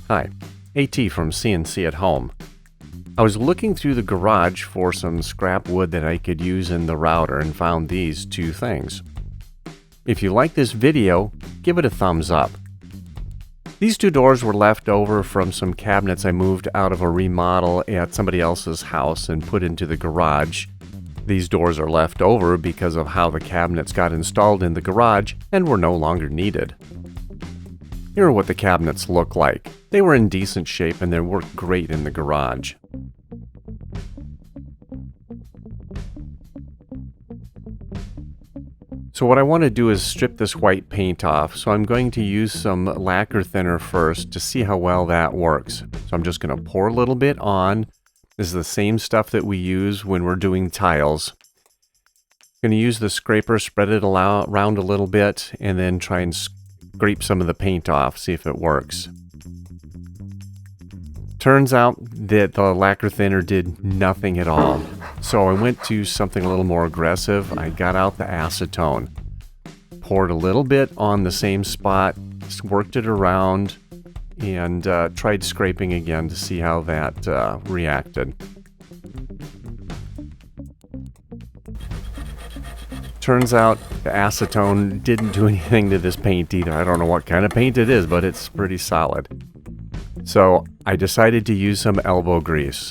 Hi, AT from CNC at Home. I was looking through the garage for some scrap wood that I could use in the router and found these two things. If you like this video, give it a thumbs up. These two doors were left over from some cabinets I moved out of a remodel at somebody else's house and put into the garage. These doors are left over because of how the cabinets got installed in the garage and were no longer needed. Here are what the cabinets look like. They were in decent shape and they worked great in the garage. So what I want to do is strip this white paint off. So I'm going to use some lacquer thinner first to see how well that works. So I'm just going to pour a little bit on. This is the same stuff that we use when we're doing tiles. I'm going to use the scraper, spread it around a little bit, and then try and scrape some of the paint off, see if it works. Turns out that the lacquer thinner did nothing at all. So I went to something a little more aggressive. I got out the acetone, poured a little bit on the same spot, worked it around, and tried scraping again to see how that reacted. Turns out the acetone didn't do anything to this paint either. I don't know what kind of paint it is, but it's pretty solid. So I decided to use some elbow grease.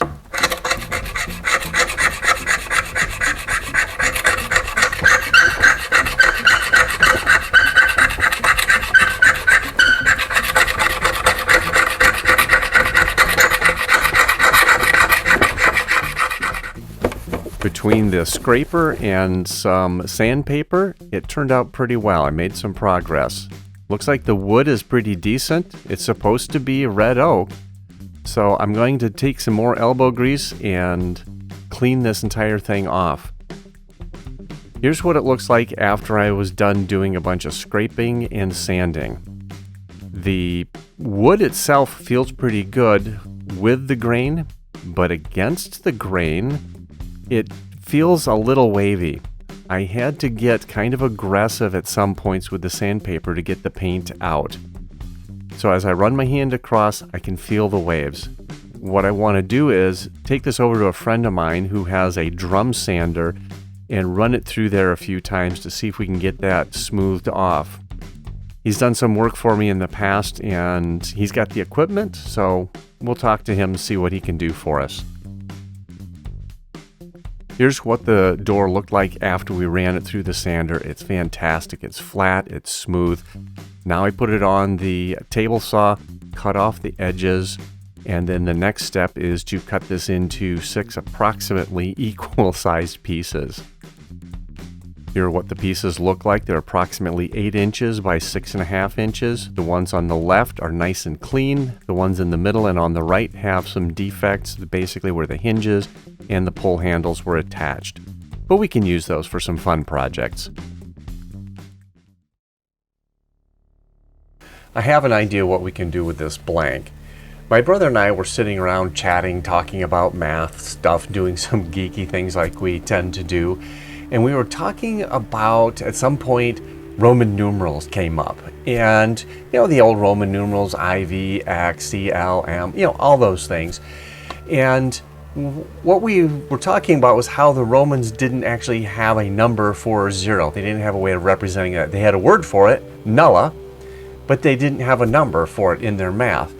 Between the scraper and some sandpaper, it turned out pretty well. I made some progress. Looks like the wood is pretty decent. It's supposed to be red oak. So I'm going to take some more elbow grease and clean this entire thing off. Here's what it looks like after I was done doing a bunch of scraping and sanding. The wood itself feels pretty good with the grain, but against the grain, it feels a little wavy. I had to get kind of aggressive at some points with the sandpaper to get the paint out. So as I run my hand across, I can feel the waves. What I want to do is take this over to a friend of mine who has a drum sander and run it through there a few times to see if we can get that smoothed off. He's done some work for me in the past and he's got the equipment, so we'll talk to him and see what he can do for us. Here's what the door looked like after we ran it through the sander. It's fantastic. It's flat, it's smooth. Now I put it on the table saw, cut off the edges, and then the next step is to cut this into 6 approximately equal-sized pieces. Here are what the pieces look like. They're approximately 8 inches by 6.5 inches. The ones on the left are nice and clean. The ones in the middle and on the right have some defects, basically where the hinges and the pull handles were attached. But we can use those for some fun projects. I have an idea what we can do with this blank. My brother and I were sitting around chatting, talking about math stuff, doing some geeky things like we tend to do. And we were talking about, at some point, Roman numerals came up. And, the old Roman numerals, IV, X, CL, M, all those things. And what we were talking about was how the Romans didn't actually have a number for 0. They didn't have a way of representing it. They had a word for it, nulla, but they didn't have a number for it in their math.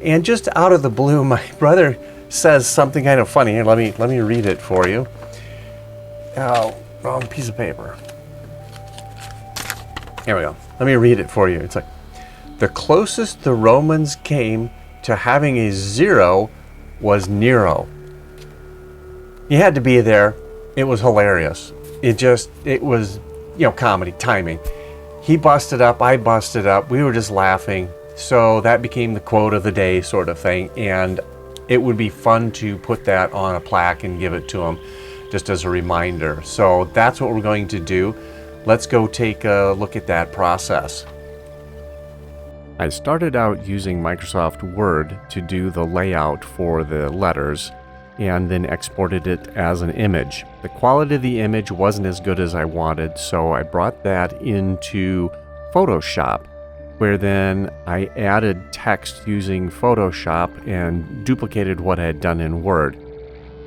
And just out of the blue, my brother says something kind of funny. Here, let me read it for you. Oh, wrong piece of paper. Here we go. Let me read it for you. It's like, the closest the Romans came to having a 0 was Nero. You had to be there. It was hilarious. It was, comedy, timing. He busted up, I busted up. We were just laughing. So that became the quote of the day sort of thing. And it would be fun to put that on a plaque and give it to him just as a reminder. So that's what we're going to do. Let's go take a look at that process. I started out using Microsoft Word to do the layout for the letters and then exported it as an image. The quality of the image wasn't as good as I wanted, so I brought that into Photoshop. where then I added text using Photoshop and duplicated what I had done in Word.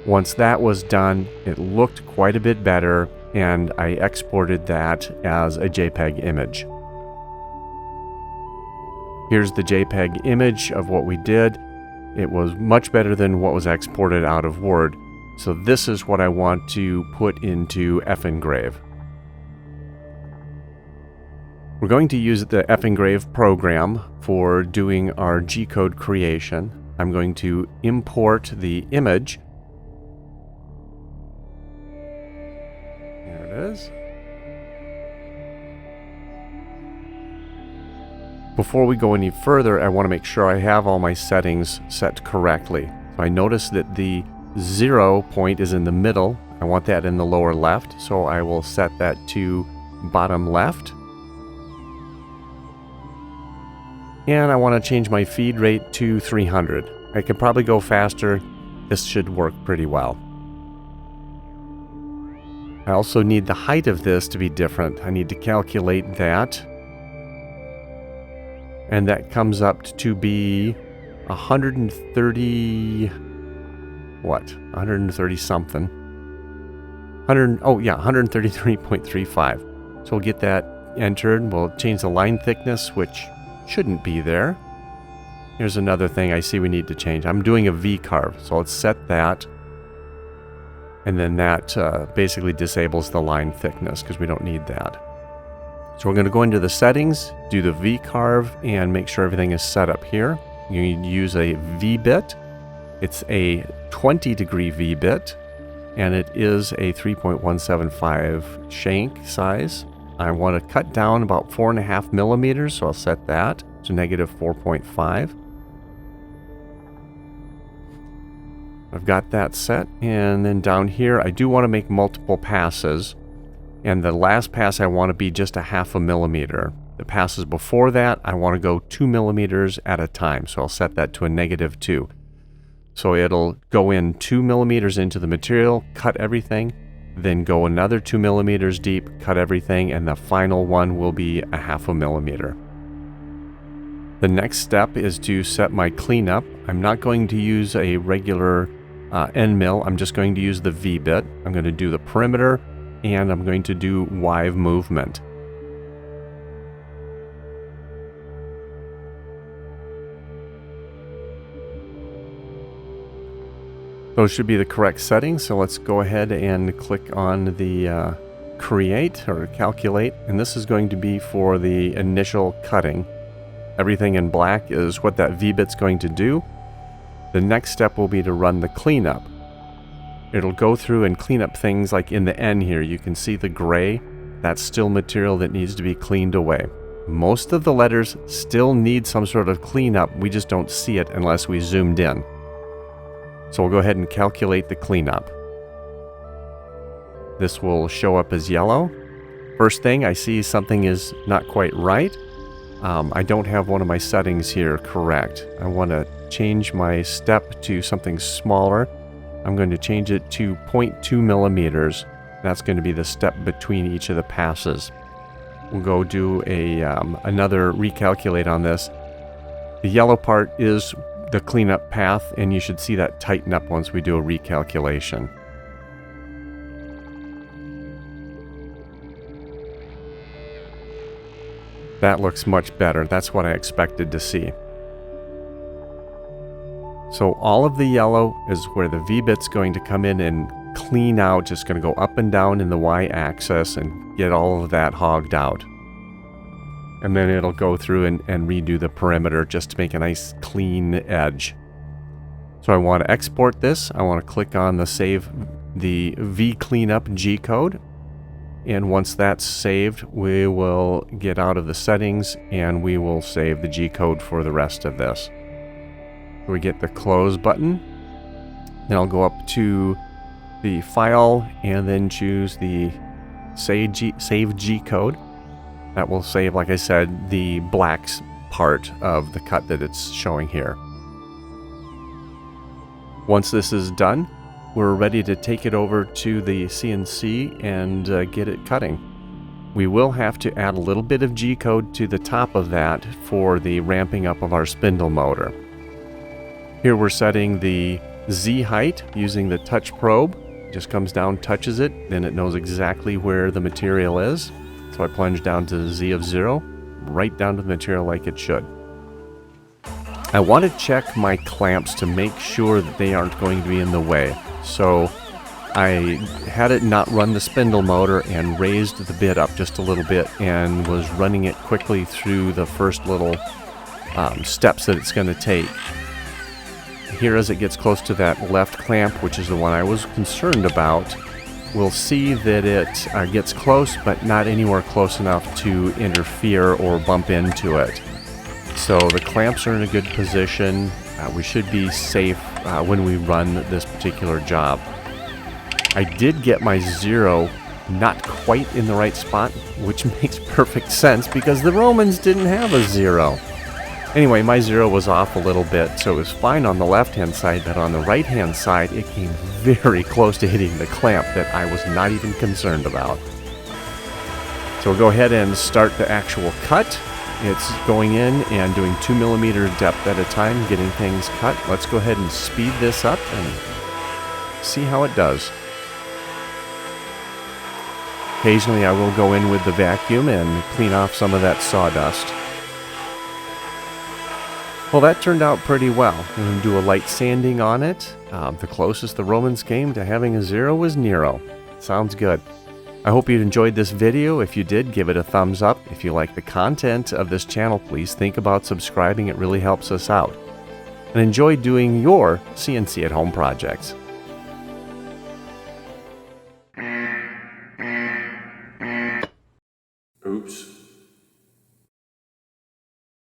Once that was done, it looked quite a bit better, and I exported that as a JPEG image. Here's the JPEG image of what we did. It was much better than what was exported out of Word. So this is what I want to put into F-Engrave. We're going to use the F-Engrave program for doing our G-code creation. I'm going to import the image. There it is. Before we go any further, I want to make sure I have all my settings set correctly. So I notice that the 0 point is in the middle. I want that in the lower left, so I will set that to bottom left. And I want to change my feed rate to 300. I could probably go faster. This should work pretty well. I also need the height of this to be different. I need to calculate that. And that comes up to be 130... what? 130 something. 133.35. So we'll get that entered. We'll change the line thickness, which shouldn't be there. Here's another thing I see we need to change. I'm doing a V carve, so let's set that. And then that basically disables the line thickness because we don't need that. So we're going to go into the settings, do the V carve, and make sure everything is set up here. You need to use a V bit. It's a 20-degree V bit, and it is a 3.175 shank size. I want to cut down about 4.5 millimeters, so I'll set that to negative 4.5. I've got that set, and then down here I do want to make multiple passes, and the last pass I want to be just a 0.5 millimeter. The passes before that I want to go 2 millimeters at a time, so I'll set that to a negative 2. So it'll go in 2 millimeters into the material, cut everything, then go another 2 millimeters deep, cut everything, and the final one will be a 0.5 millimeter. The next step is to set my cleanup. I'm not going to use a regular end mill. I'm just going to use the V bit. I'm going to do the perimeter, and I'm going to do wive movement. Those should be the correct settings, so let's go ahead and click on the create or calculate, and this is going to be for the initial cutting. Everything in black is what that V-bit's going to do. The next step will be to run the cleanup. It'll go through and clean up things like in the N here. You can see the gray. That's still material that needs to be cleaned away. Most of the letters still need some sort of cleanup. We just don't see it unless we zoomed in. So we'll go ahead and calculate the cleanup. This will show up as yellow. First thing, I see something is not quite right. I don't have one of my settings here correct. I want to change my step to something smaller. I'm going to change it to 0.2 millimeters. That's going to be the step between each of the passes. We'll go do another recalculate on this. The yellow part is the cleanup path, and you should see that tighten up once we do a recalculation. That looks much better. That's what I expected to see. So all of the yellow is where the V-bit's going to come in and clean out, just going to go up and down in the Y-axis and get all of that hogged out. And then it'll go through and redo the perimeter just to make a nice clean edge. So I want to export this. I want to click on the save the V cleanup G code. And once that's saved, we will get out of the settings and we will save the G code for the rest of this. We get the close button. Then I'll go up to the file and then choose the save G code. That will save, like I said, the blacks part of the cut that it's showing here. Once this is done, we're ready to take it over to the CNC and get it cutting. We will have to add a little bit of G-code to the top of that for the ramping up of our spindle motor. Here we're setting the Z height using the touch probe. Just comes down, touches it, then it knows exactly where the material is. So I plunge down to the Z of 0, right down to the material like it should. I want to check my clamps to make sure that they aren't going to be in the way. So I had it not run the spindle motor and raised the bit up just a little bit and was running it quickly through the first little steps that it's going to take. Here as it gets close to that left clamp, which is the one I was concerned about, we'll see that it gets close but not anywhere close enough to interfere or bump into it. So the clamps are in a good position. We should be safe when we run this particular job. I did get my 0 not quite in the right spot, which makes perfect sense because the Romans didn't have a 0. Anyway, my 0 was off a little bit, so it was fine on the left-hand side, but on the right-hand side, it came very close to hitting the clamp that I was not even concerned about. So we'll go ahead and start the actual cut. It's going in and doing 2mm depth at a time, getting things cut. Let's go ahead and speed this up and see how it does. Occasionally I will go in with the vacuum and clean off some of that sawdust. Well, that turned out pretty well. I'm going to do a light sanding on it. The closest the Romans came to having a 0 was Nero. Sounds good. I hope you enjoyed this video. If you did, give it a thumbs up. If you like the content of this channel, please think about subscribing. It really helps us out. And enjoy doing your CNC at home projects. Oops.